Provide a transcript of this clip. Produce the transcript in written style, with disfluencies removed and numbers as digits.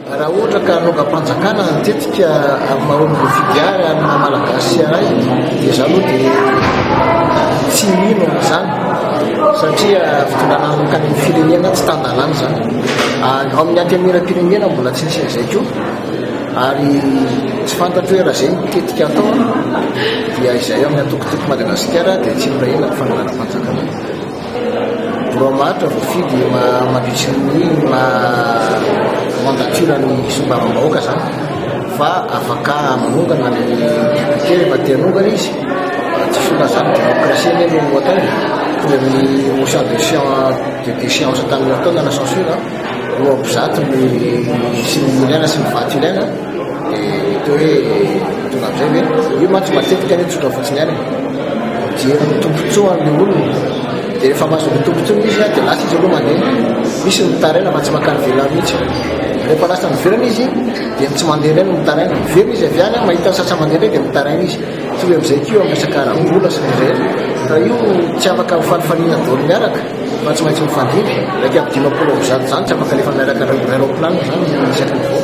raha ohatra ka nogam-panjakana matetika mahomby fidiary amina malagasy aray dia za aloha dia tsy mino zany satria fitondrana kany firenena tsy tandalany zany ao amin'ny antenimieram-pirenena mbola tsy nisy an'izay koa ary tsy fantatro hoe raha zay mitetika atao dia izay amin'ny atokotoko Madagasikara dia tsy mirahela ny fangalanam-panjakana boromahatra voafidy mandritry ny mandatirany sombaram-bahoaka zany fa afaka manongana ny député rehefa te hanongana izy tsy sola zany démocratie eny no atao toy amin'ny motion de déchéance tamin'ny ataona na censure no ampizato ny sy ny ilaina sy ny vaty ilaina dia teo hoe tonga amizay hoe io mantsy matetika ny tsotra fotsiny ihany jery ny tombotsoan'ny olona dia rehefa mahazo ny tombotsoany izy dia lasa izy aloha mandeha misy mitaraina fa tsy makany velany mihitsy rehefa lasa miverana izy dia tsy mandeha reny mitaraina miverina izy avy any mahita ny sasa mandeha reny dia mitaraina izy tsy hoe amizay keo amresaka raha-bola sy ny zay ka io tsy afaka mifanifaniana daholo miaraka fa tsy maintsy mifandimby raika amin'ny 50 zany tsy afaka lefa miaraka aéroplane zany isaky ny voa